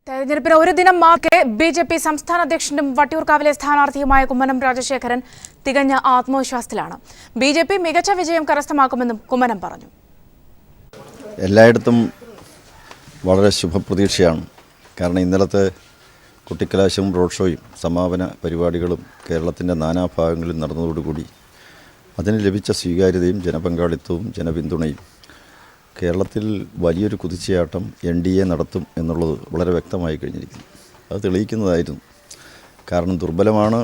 തെരഞ്ഞെടുപ്പിന് ഒരു ദിനം മാക്കെ BJP സംസ്ഥാന അധ്യക്ഷനും വട്ടിയൂർക്കാവിലെ സ്ഥാനാർത്ഥിയുമായ കുമ്മനം രാജശേഖരൻ തികഞ്ഞ ആത്മവിശ്വാസത്തിലാണ്. BJP മികച്ച വിജയം കരസ്ഥമാക്കുമെന്നും കുമ്മനം പറഞ്ഞു. എല്ലായിടത്തും വളരെ ശുഭപ്രതീക്ഷയാണ്. കാരണം ഇന്നലത്തെ കുട്ടിക്കലാശവും റോഡ് ഷോയും സമാപന പരിപാടികളും കേരളത്തിൻ്റെ നാനാഭാഗങ്ങളിൽ നടന്നതോടുകൂടി അതിന് ലഭിച്ച സ്വീകാര്യതയും ജനപങ്കാളിത്തവും ജനപിന്തുണയും കേരളത്തിൽ വലിയൊരു കുതിച്ചുചാട്ടം NDA നടത്തും എന്നുള്ളത് വളരെ വ്യക്തമായി കഴിഞ്ഞിരിക്കുന്നു. അത് തെളിയിക്കുന്നതായിരുന്നു. കാരണം ദുർബലമാണ്,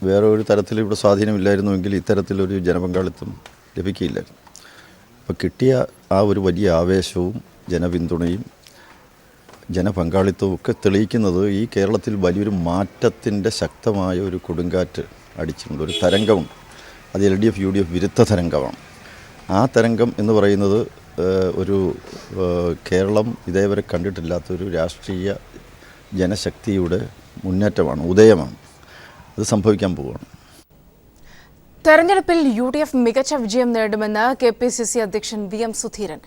വേറെ ഒരു തരത്തിൽ ഇവിടെ സ്വാധീനമില്ലായിരുന്നുവെങ്കിൽ ഇത്തരത്തിലൊരു ജനപങ്കാളിത്തം ലഭിക്കില്ലായിരുന്നു. അപ്പോൾ കിട്ടിയ ആ ഒരു വലിയ ആവേശവും ജനപിന്തുണയും ജനപങ്കാളിത്തവും ഒക്കെ തെളിയിക്കുന്നത് ഈ കേരളത്തിൽ വലിയൊരു മാറ്റത്തിൻ്റെ ശക്തമായ ഒരു കൊടുങ്കാറ്റ് അടിച്ചിട്ടുണ്ട്. ഒരു തരംഗമുണ്ട്. അത് LDF UDF വിരുദ്ധ തരംഗമാണ്. ആ തരംഗം എന്ന് പറയുന്നത് ഒരു കേരളം ഇതേവരെ കണ്ടിട്ടില്ലാത്തൊരു രാഷ്ട്രീയ ജനശക്തിയുടെ മുന്നേറ്റമാണ്, ഉദയമാണ്. അത് സംഭവിക്കാൻ പോവുകയാണ്. തെരഞ്ഞെടുപ്പിൽ UDF മികച്ച വിജയം നേടുമെന്ന് KPCC അധ്യക്ഷൻ VM സുധീരൻ.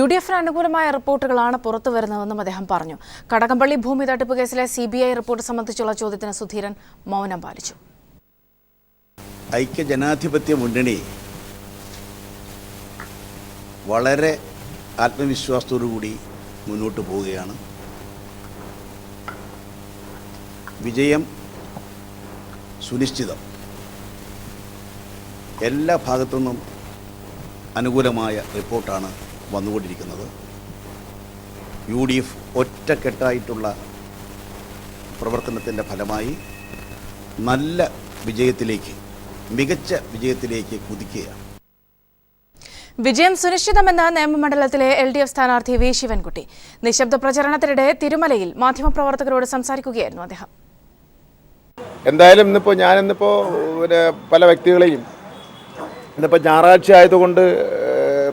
UDFന് അനുകൂലമായ റിപ്പോർട്ടുകളാണ് പുറത്തുവരുന്നതെന്നും അദ്ദേഹം പറഞ്ഞു. കടകംപള്ളി ഭൂമി തട്ടിപ്പ് കേസിലെ CBI റിപ്പോർട്ട് സംബന്ധിച്ചുള്ള ചോദ്യത്തിന് സുധീരൻ മൗനം പാലിച്ചു. ഐക്യജനാധിപത്യ മുന്നണി വളരെ ആത്മവിശ്വാസത്തോടുകൂടി മുന്നോട്ട് പോവുകയാണ്. വിജയം സുനിശ്ചിതം. എല്ലാ ഭാഗത്തുനിന്നും അനുകൂലമായ റിപ്പോർട്ടാണ് വന്നുകൊണ്ടിരിക്കുന്നത്. UDF ഒറ്റക്കെട്ടായിട്ടുള്ള പ്രവർത്തനത്തിൻ്റെ ഫലമായി നല്ല വിജയത്തിലേക്ക്, മികച്ച വിജയത്തിലേക്ക് കുതിക്കുകയാണ്. വിജയം സുനിശ്ചിതമെന്ന് നിയമമണ്ഡലത്തിലെ LDF സ്ഥാനാർത്ഥി V ശിവൻകുട്ടി. നിശബ്ദ പ്രചരണത്തിനിടെ തിരുമലയിൽ മാധ്യമപ്രവർത്തകരോട് സംസാരിക്കുകയായിരുന്നു അദ്ദേഹം. എന്തായാലും ഞാനിന്നിപ്പോൾ പല വ്യക്തികളെയും ഇന്നിപ്പോൾ ഞായറാഴ്ച ആയതുകൊണ്ട്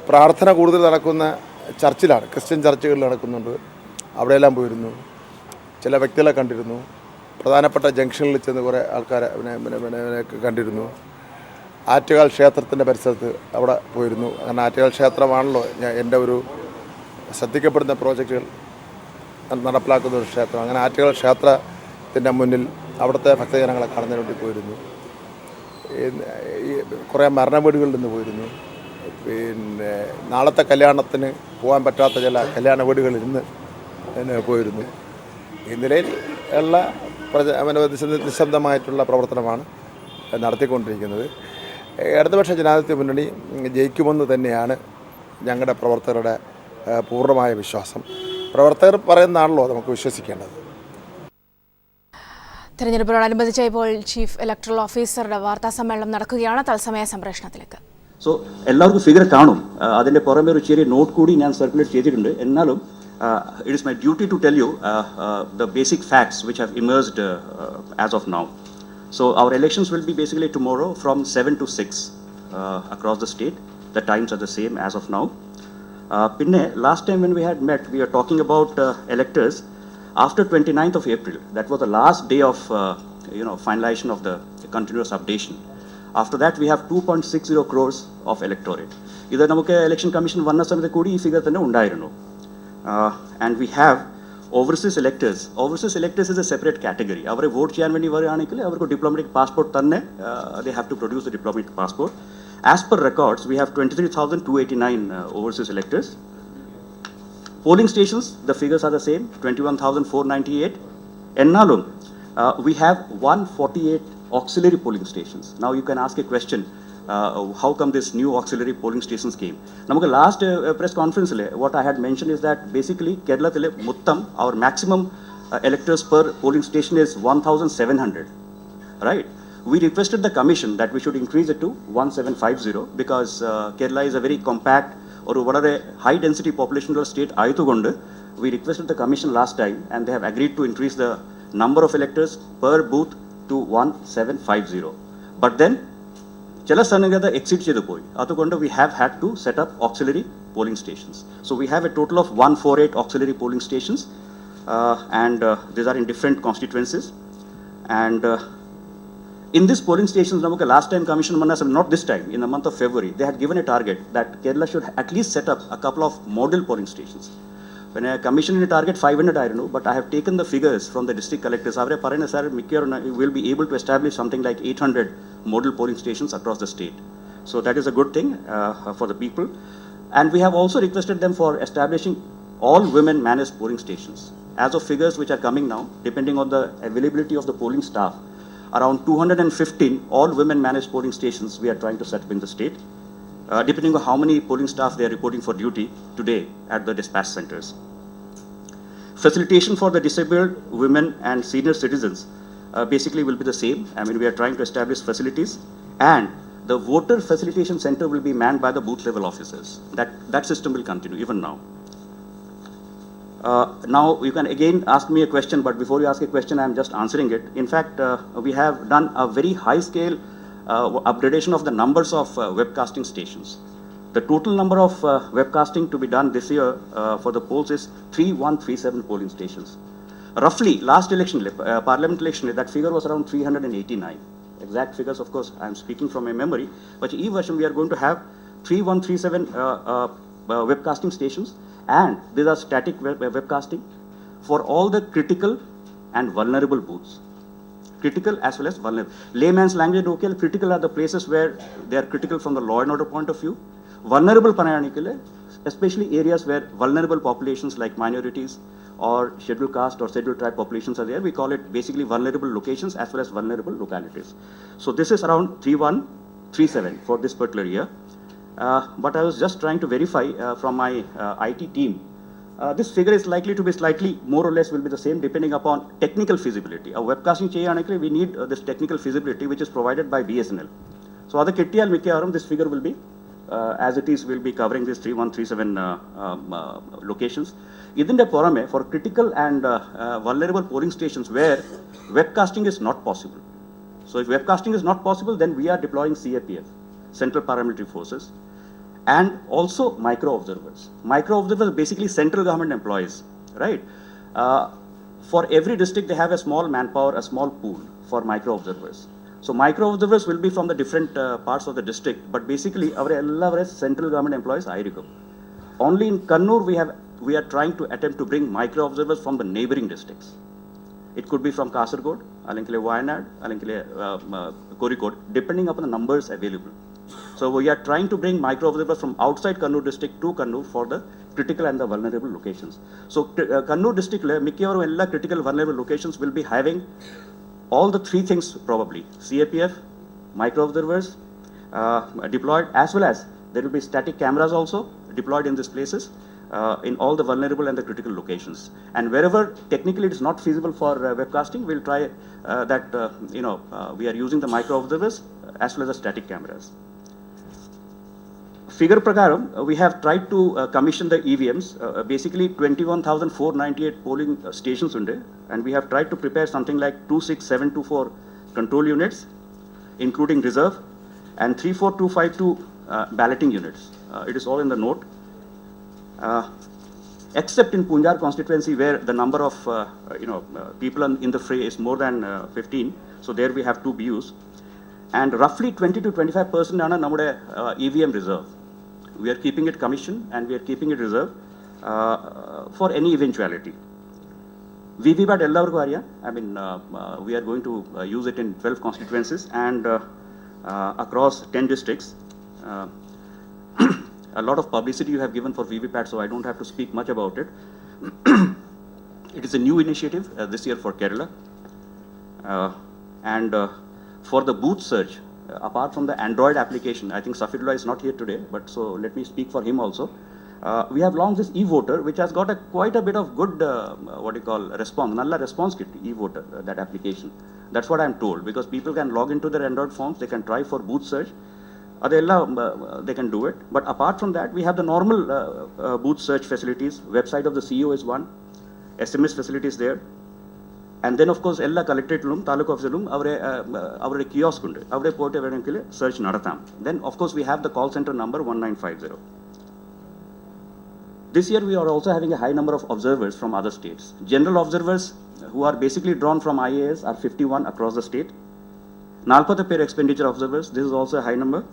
പ്രാർത്ഥന കൂടുതൽ നടക്കുന്ന ചർച്ചിലാണ്, ക്രിസ്ത്യൻ ചർച്ചുകളിൽ നടക്കുന്നുണ്ട്. അവിടെയെല്ലാം പോയിരുന്നു, ചില വ്യക്തികളെ കണ്ടിരുന്നു. പ്രധാനപ്പെട്ട ജംഗ്ഷനിൽ ചെന്ന് കുറേ ആൾക്കാരെ കണ്ടിരുന്നു. ആറ്റുകാൽ ക്ഷേത്രത്തിൻ്റെ പരിസരത്ത് അവിടെ പോയിരുന്നു. കാരണം ആറ്റുകാൽ ക്ഷേത്രമാണല്ലോ എൻ്റെ ഒരു ശ്രദ്ധിക്കപ്പെടുന്ന പ്രോജക്റ്റുകൾ നടപ്പിലാക്കുന്ന ഒരു ക്ഷേത്രം. അങ്ങനെ ആറ്റുകാൽ ക്ഷേത്രത്തിൻ്റെ മുന്നിൽ അവിടുത്തെ ഭക്തജനങ്ങളെ കാണുന്നതിന് വേണ്ടി പോയിരുന്നു. കുറേ മരണവീടുകളിൽ നിന്ന് പോയിരുന്നു. പിന്നെ നാളത്തെ കല്യാണത്തിന് പോകാൻ പറ്റാത്ത ചില കല്യാണ വീടുകളിൽ നിന്ന് പോയിരുന്നു. ഈ നിലയിൽ ഉള്ള നിശബ്ദമായിട്ടുള്ള പ്രവർത്തനമാണ് നടത്തിക്കൊണ്ടിരിക്കുന്നത്. ഇടതുപക്ഷ ജനാധിപത്യ മുന്നണി ജയിക്കുമെന്ന് തന്നെയാണ് ഞങ്ങളുടെ പ്രവർത്തകരുടെ പൂർണ്ണമായ വിശ്വാസം. പ്രവർത്തകർ പറയുന്നതാണല്ലോ നമുക്ക് വിശ്വസിക്കേണ്ടത്. തെരഞ്ഞെടുപ്പിനോടനുബന്ധിച്ച് ഇപ്പോൾ ചീഫ് ഇലക്ടറൽ ഓഫീസറുടെ വാർത്താ സമ്മേളനം നടക്കുകയാണ്. തത്സമയ സംപ്രേഷണത്തിലേക്ക്. സോ എല്ലാവർക്കും ഫിഗർ കാണും. അതിൻ്റെ പുറമെ ഒരു ചെറിയ നോട്ട് കൂടി ഞാൻ സർക്കുലേറ്റ് ചെയ്തിട്ടുണ്ട്. എന്നാലും it is my duty to tell you the basic facts which have immersed as of now. So our elections will be basically tomorrow from 7 to 6 across the state. The times are the same as of now. Last time when we had met, we were talking about electors after 29th of April. That was the last day of finalization of the continuous updation. After that we have 2.60 crores of electorate. Either namukke election commission vanna samayathe koodi ee figure thanne undayirunnu. And we have overseas electors. Overseas electors is a separate category. Avare vote cheyan vendi variyaanikil avarku diplomatic passport thanne they have to produce the diplomatic passport. As per records we have 23,289 overseas electors. Polling stations, the figures are the same, 21,498. Ennalum we have 148 auxiliary polling stations. Now you can ask a question, how come this new auxiliary polling stations came? Namukku last press conference what I had mentioned is that basically Kerala muttam our maximum electors per polling station is 1,700, right? We requested the commission that we should increase it to 1,750 because Kerala is a very compact or a high density population state ayithukondu we requested the commission last time and they have agreed to increase the number of electors per booth to 1,750. But then ചില സ്ഥലങ്ങൾ exit ചെയ്ത് പോയി. അതുകൊണ്ട് we have had to set up auxiliary polling stations. So we have a total of 148 auxiliary polling stations and these are in different constituencies. And in this polling stations, നമുക്ക് last time commission not this time, in the month of February, they had given a target that Kerala should at least set up a couple of model polling stations. when I commissioned a target 500 ആയിരുന്നു, but I have taken the figures from the district collectors. അവരെ പറയുന്ന sir മിക്കവാറും will be able to establish something like 800 model polling stations across the state. So that is a good thing for the people. And we have also requested them for establishing all women managed polling stations. As of figures which are coming now, depending on the availability of the polling staff, around 215 all women managed polling stations we are trying to set up in the state, depending on how many polling staff they are reporting for duty today at the dispatch centers. Facilitation for the disabled women and senior citizens basically will be the same. I mean, we are trying to establish facilities, and the voter facilitation center will be manned by the booth level officers. That system will continue even now. Now you can again ask me a question, but before you ask a question, I am just answering it. In fact, we have done a very high scale upgradation of the numbers of webcasting stations. The total number of webcasting to be done this year for the polls is 3137 polling stations. Roughly, last election, parliament election, that figure was around 389. Exact figures, of course, I am speaking from my memory, but in version we are going to have 3137 webcasting stations, and these are static webcasting for all the critical and vulnerable booths. Critical as well as vulnerable. Layman's language, okay, critical are the places where they are critical from the law and order point of view. Vulnerable panayanikile, especially areas where vulnerable populations like minorities or scheduled caste or scheduled tribe populations are there. We call it basically vulnerable locations as well as vulnerable localities. So this is around 3137 for this particular year. But I was just trying to verify from my IT team. This figure is likely to be slightly more or less will be the same depending upon technical feasibility. A webcasting cheyanikile we need this technical feasibility which is provided by BSNL. So other kittiyal mikkarum this figure will be as it is will be covering these 3137 locations. Idinte porame for critical and vulnerable polling stations where webcasting is not possible. So if webcasting is not possible, then we are deploying CAPF, Central Paramilitary Forces, and also micro observers. Micro observers are basically central government employees, right? For every district, they have a small manpower, a small pool for micro observers. So micro observers will be from the different parts of the district, but basically our central government employees are. Only in Kannur we are trying to attempt to bring micro observers from the neighboring districts. It could be from Kasaragod, Alankile Wayanad, Alankile Kozhikode, depending upon the numbers available. So we are trying to bring micro observers from outside Kannur district to Kannur for the critical and the vulnerable locations. So Kannur district, Mikkiyaru ella critical vulnerable locations will be having all the three things probably: CAPF, micro observers deployed, as well as there will be static cameras also deployed in these places in all the vulnerable and the critical locations. And wherever technically it is not feasible for webcasting, we'll try that we are using the micro observers as well as the static cameras. Figure prakaram, we have tried to commission the EVMs, basically 21,498 polling stations unde, and we have tried to prepare something like 26724 control units, including reserve, and 34252 balloting units. It is all in the note. Except in Punjab constituency where the number of people in the fray is more than 15, so there we have 2 BUs, and roughly 20 to 25% ആണ് നമ്മുടെ EVM reserve. We are keeping it commission and we are keeping it reserve for any eventuality. VVPAT എല്ലാവർക്കും അറിയാം. I mean, we are going to use it in 12 constituencies and across 10 districts. A lot of publicity you have given for VVPAT, so I don't have to speak much about it. It is a new initiative this year for Kerala. And for the booth search, apart from the Android application, I think Safidullah is not here today, but so let me speak for him also. We have launched this e-voter, which has got quite a bit of good, response. Nalla response kit, e-voter, that application. That's what I'm told, because people can log into their Android phones, they can try for booth search. They can do it. But apart from that, we have the normal booth search facilities. Website of the CEO is one. SMS facilities there. And then, of course, ella collectorate taluk office avare kiosk undu. Avare pote vedankile search nadatham. Then, of course, we have the call center number 1950. This year, we are also having a high number of observers from other states. General observers who are basically drawn from IAS are 51 across the state. 40 expenditure observers, this is also a high number.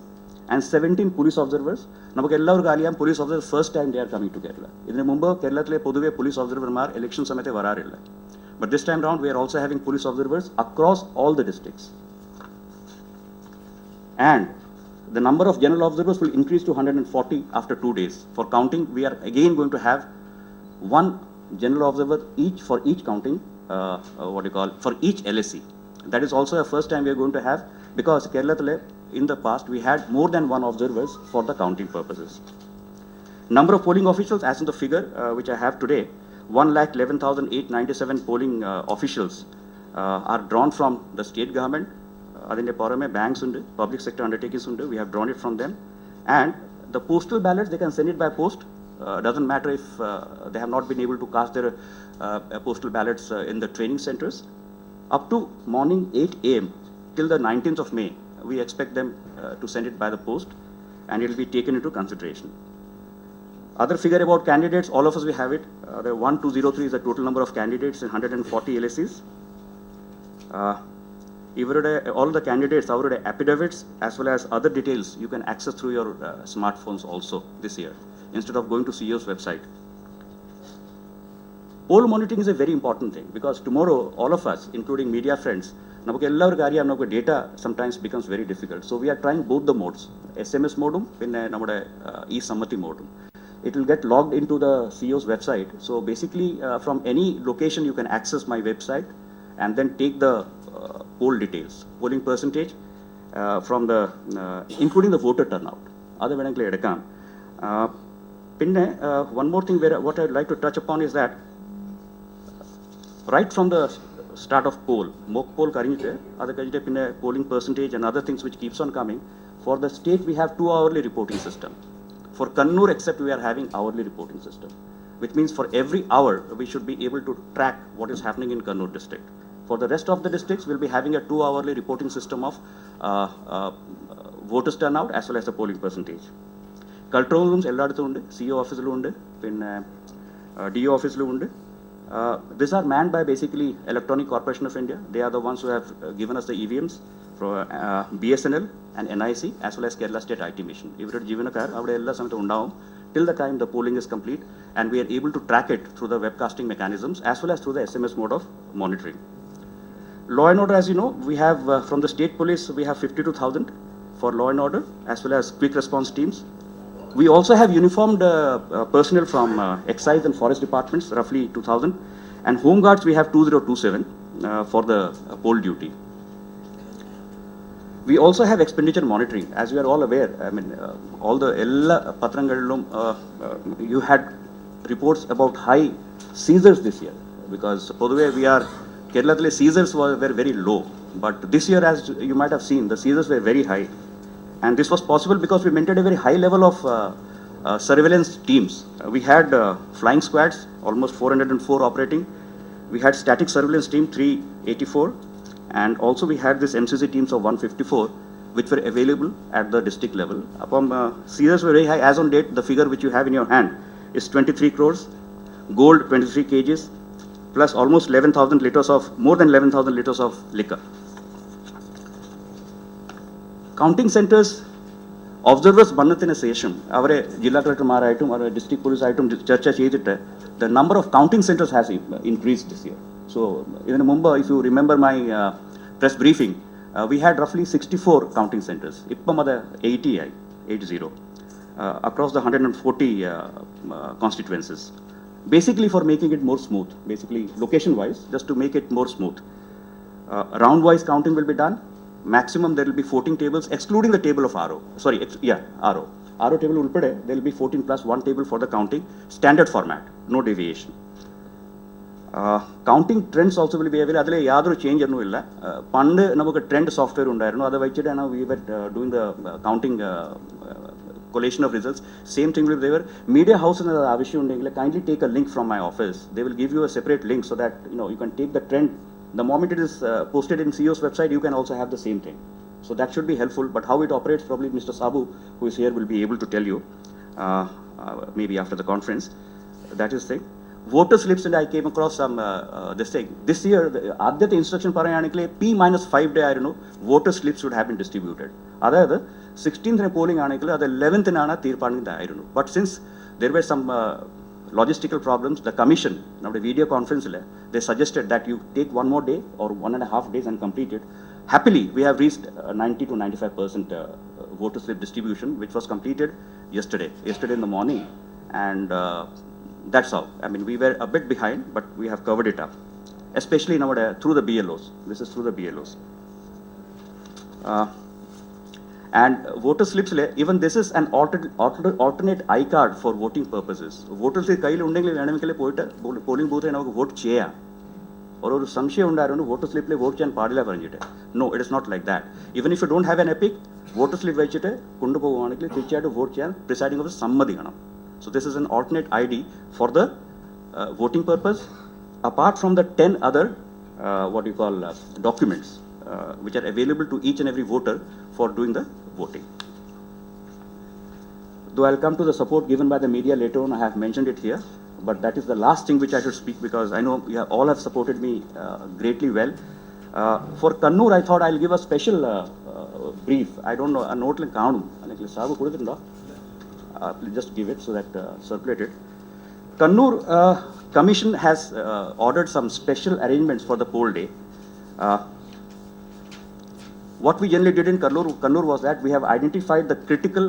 and 17 police observers. നമുക്ക് എല്ലാവർക്കും അറിയാം police officers first time they are coming to Kerala. ഇതിനു മുമ്പ് കേരളത്തിലെ പൊതുവെ police officerമാർ election സമയത്ത് വരാറില്ല. But this time round we are also having police observers across all the districts. And the number of general observers will increase to 140 after 2 days. For counting, we are again going to have one general observer each for each counting, for each LSC. That is also a first time we are going to have, because Kerala in the past we had more than one observers for the counting purposes. Number of polling officials, as in the figure which I have today, 1,11,897 polling officials are drawn from the state government. Adinte porame banks undu, public sector undertakings undu, we have drawn it from them. And the postal ballots, they can send it by post. Doesn't matter if they have not been able to cast their postal ballots in the training centers. Up to morning 8 a.m. till the 19th of May, we expect them to send it by the post, and it will be taken into consideration. Other figure about candidates, all of us we have it. The 1203 is the total number of candidates in 140 LSCs. All the candidates, our affidavits as well as other details, you can access through your smartphones also this year, instead of going to CEO's website. Poll monitoring is a very important thing, because tomorrow all of us, including media friends, data sometimes becomes very difficult. So we are trying both the modes, SMS modum and e-sammati modum. It will get logged into the CEO's website. So basically from any location you can access my website and then take the poll details, polling percentage from the including the voter turnout. One more thing what I would like to touch upon is that right from the start of mock poll polling percentage and other things which keeps on coming, for the state we have 2-hourly reporting system. For Kannur except we are having hourly reporting system, which means for every hour we should be able to track what is happening in Kannur district. For the rest of the districts, we'll be having a 2-hourly reporting system of voters turnout as well as the polling percentage. Control rooms, CEO office, DO office. These are manned by basically Electronic Corporation of India. They are the ones who have given us the EVMs for BSNL and NIC as well as Kerala State IT Mission. Till the time the polling is complete, and we are able to track it through the webcasting mechanisms as well as through the SMS mode of monitoring. Law and order, as you know, we have from the state police, we have 52,000 for law and order as well as quick response teams. We also have uniformed personnel from excise and forest departments, roughly 2,000, and home guards we have 2027 for the poll duty. We also have expenditure monitoring. As you are all aware, I mean, all the patrangalum, you had reports about high seizures this year, because we are Kerala seizures were very low, but this year, as you might have seen, the seizures were very high. And this was possible because we maintained a very high level of surveillance teams. We had flying squads, almost 404 operating. We had static surveillance team, 384. And also we had this MCC teams of 154, which were available at the district level. Upon seizures were very high. As on date, the figure which you have in your hand is 23 crores, gold 23 kgs, plus almost 11,000 liters of, more than 11,000 liters of liquor. Counting centers, observers bannathina sesham, avare Jilla Collector-marayittum, avare district police ayittum charcha cheyidittu, the number of counting centers has increased this year. So, in Mumbai, if you remember my press briefing, we had roughly 64 counting centers. Ippam ada 80 across the 140 constituencies. Basically for making it more smooth, basically location-wise, just to make it more smooth. Round-wise counting will be done. Maximum there will be 14 tables, excluding the table of RO. Sorry, RO. RO table ulpade, there will be 14 plus 1 table for the counting, standard format, no deviation. Counting trends also will be available. Adile yadru change annu illa. Pande namakku trend software undayirunnu. Adu vechittu we were doing the counting collation of results. Same thing will be there. Media house and avisham undengile kindly take a link from my office. They will give you a separate link so that you can take the trend. The moment it is posted in CEO's website, you can also have the same thing. So that should be helpful. But how it operates, probably Mr. Sabu, who is here, will be able to tell you maybe after the conference. That is the thing. voter slips and I came across some this thing. This year, ആദ്യത്തെ instruction പറയുകയാണെങ്കിൽ P-5 day ആയിരുന്നു voter slips would have been distributed. അതായത് 16th polling ആണെങ്കിൽ അത് 11th തീർപ്പാണെങ്കിൽ. But since there were some logistical problems, the commission, നമ്മുടെ video കോൺഫറൻസിൽ, they suggested that you take 1 more day or 1.5 days and complete it. Happily, we have reached 90 to 95% voter slip distribution, which was completed yesterday in the morning, and that's how. I mean, we were a bit behind, but we have covered it up, especially now through the BLOs. This is through the BLOs. And voter slips, even this is an alternate I-card for voting purposes. Voters കയ്യിൽ ഉണ്ടെങ്കിൽ വേണമെങ്കിൽ പോയിട്ട് polling ബൂത്തിൽ നമുക്ക് vote ചെയ്യാം. ഒരു സംശയം ഉണ്ടായിരുന്നു വോട്ടർ സ്ലിപ്പിൽ വോട്ട് ചെയ്യാൻ പാടില്ല പറഞ്ഞിട്ട്. No, it is not like that. Even if you don't have an EPIC, voter slip വെച്ചിട്ട് കൊണ്ടുപോകുവാണെങ്കിൽ തീർച്ചയായിട്ടും വോട്ട് ചെയ്യാൻ പ്രിസൈഡിംഗ് ഓഫീസർ സമ്മതിക്കണം. So this is an alternate ID for the voting purpose, apart from the 10 other documents which are available to each and every voter for doing the voting. Though I'll come to the support given by the media later on, I have mentioned it here, but that is the last thing which I should speak, because I know you all have supported me greatly well. For Kannur, I thought I'll give a special brief. I don't know, a note like Kanum, Sabu Kuditunda. Just give it so that circulated. Kannur Commission has ordered some special arrangements for the poll day. What we generally did in Kannur was that we have identified the critical,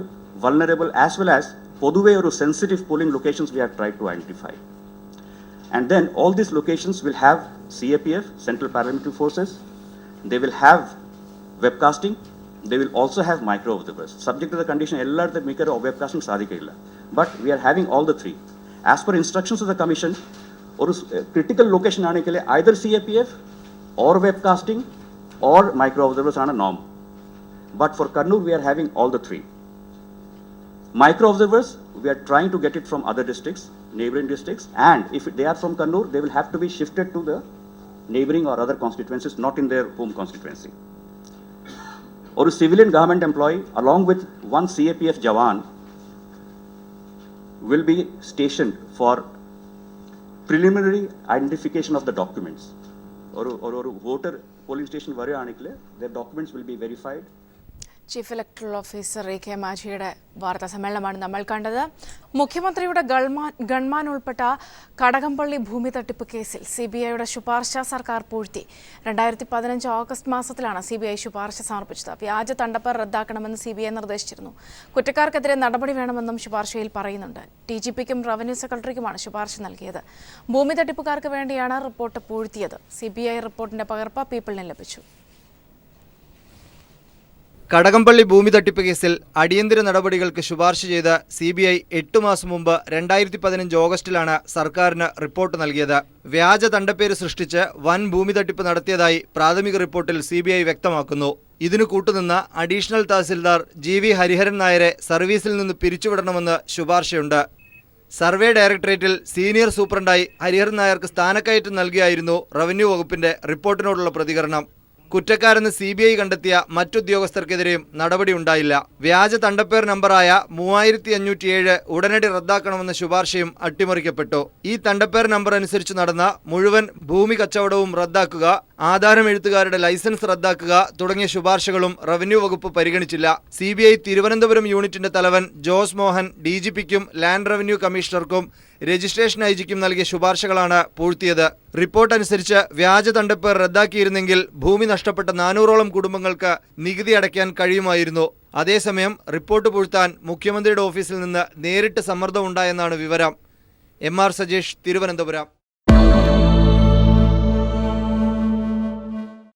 vulnerable, as well as Poduve or sensitive polling locations we have tried to identify. And then all these locations will have CAPF, Central Paramilitary Forces. They will have webcasting. They will also have micro observers. Subject to the condition, the maker of webcasting sadhikilla. But we are having all the three. As per instructions of the commission, or critical location either CAPF or webcasting or micro observers are a norm. But for Kannur, we are having all the three. Micro observers, we are trying to get it from other districts, neighboring districts, and if they are from Kannur, they will have to be shifted to the neighboring or other constituencies, not in their home constituency. Or a civilian government employee along with one CAPF Jawan will be stationed for preliminary identification of the documents. Or voter polling station their documents will be verified. Chief electoral officer A K മാജിയുടെ വാർത്താ സമ്മേളനമാണ് നമ്മൾ കണ്ടത്. മുഖ്യമന്ത്രിയുടെ gunman ഉൾപ്പെട്ട കടകംപള്ളി ഭൂമി തട്ടിപ്പ് കേസിൽ CBIയുടെ ശുപാർശ സർക്കാർ പൂഴ്ത്തി. 2015 ഓഗസ്റ്റ് മാസത്തിലാണ് CBI ശുപാർശ സമർപ്പിച്ചത്. വ്യാജ തണ്ടപ്പേർ റദ്ദാക്കണമെന്ന് CBI നിർദ്ദേശിച്ചിരുന്നു. കുറ്റക്കാർക്കെതിരെ നടപടി വേണമെന്നും ശുപാർശയിൽ പറയുന്നുണ്ട്. DGPക്കും റവന്യൂ സെക്രട്ടറിക്കുമാണ് ശുപാർശ നൽകിയത്. ഭൂമി തട്ടിപ്പുകാർക്ക് വേണ്ടിയാണ് റിപ്പോർട്ട് പൂഴ്ത്തിയത്. CBI റിപ്പോർട്ടിന്റെ പകർപ്പ് പീപ്പിളിന് ലഭിച്ചു. കടകംപള്ളി ഭൂമി തട്ടിപ്പ് കേസിൽ അടിയന്തര നടപടികൾക്ക് ശുപാർശ ചെയ്ത് CBI 8 മാസം മുമ്പ് 2015 ഓഗസ്റ്റിലാണ് സർക്കാരിന് റിപ്പോർട്ട് നൽകിയത്. വ്യാജ തണ്ടപ്പേര് സൃഷ്ടിച്ച് വൻ ഭൂമി തട്ടിപ്പ് നടത്തിയതായി പ്രാഥമിക റിപ്പോർട്ടിൽ CBI വ്യക്തമാക്കുന്നു. ഇതിനു കൂട്ടുനിന്ന അഡീഷണൽ തഹസിൽദാർ GV ഹരിഹരൻ നായരെ സർവീസിൽ നിന്ന് പിരിച്ചുവിടണമെന്ന് ശുപാർശയുണ്ട്. സർവേ ഡയറക്ടറേറ്റിൽ സീനിയർ സൂപ്രണ്ടായി ഹരിഹരൻ നായർക്ക് സ്ഥാനക്കയറ്റം നൽകിയായിരുന്നു റവന്യൂ വകുപ്പിന്റെ റിപ്പോർട്ടിനോടുള്ള പ്രതികരണം. കുറ്റക്കാരെന്ന് CBI കണ്ടെത്തിയ മറ്റുദ്യോഗസ്ഥർക്കെതിരെയും നടപടിയുണ്ടായില്ല. വ്യാജ തണ്ടപ്പേർ നമ്പറായ 3507 ഉടനടി റദ്ദാക്കണമെന്ന ശുപാർശയും അട്ടിമറിക്കപ്പെട്ടു. ഈ തണ്ടപ്പേർ നമ്പർ അനുസരിച്ച് നടന്ന മുഴുവൻ ഭൂമി കച്ചവടവും റദ്ദാക്കുക, ആധാരം എഴുത്തുകാരുടെ ലൈസൻസ് റദ്ദാക്കുക തുടങ്ങിയ ശുപാർശകളും റവന്യൂ വകുപ്പ് പരിഗണിച്ചില്ല. CBI തിരുവനന്തപുരം യൂണിറ്റിന്റെ തലവൻ ജോസ് മോഹൻ DGPക്കും ലാൻഡ് റവന്യൂ കമ്മീഷണർക്കും രജിസ്ട്രേഷൻ IG-ക്കും നൽകിയ ശുപാർശകളാണ് പൂഴ്ത്തിയത്. റിപ്പോർട്ട് അനുസരിച്ച് വ്യാജ തണ്ടപ്പേർ റദ്ദാക്കിയിരുന്നെങ്കിൽ ഭൂമി നഷ്ടപ്പെട്ട 400ഓളം കുടുംബങ്ങൾക്ക് നികുതി അടയ്ക്കാൻ കഴിയുമായിരുന്നു. അതേസമയം റിപ്പോർട്ട് പൂഴ്ത്താൻ മുഖ്യമന്ത്രിയുടെ ഓഫീസിൽ നിന്ന് നേരിട്ട് സമ്മർദ്ദമുണ്ടായെന്നാണ് വിവരം. MR സജേഷ്, തിരുവനന്തപുരം.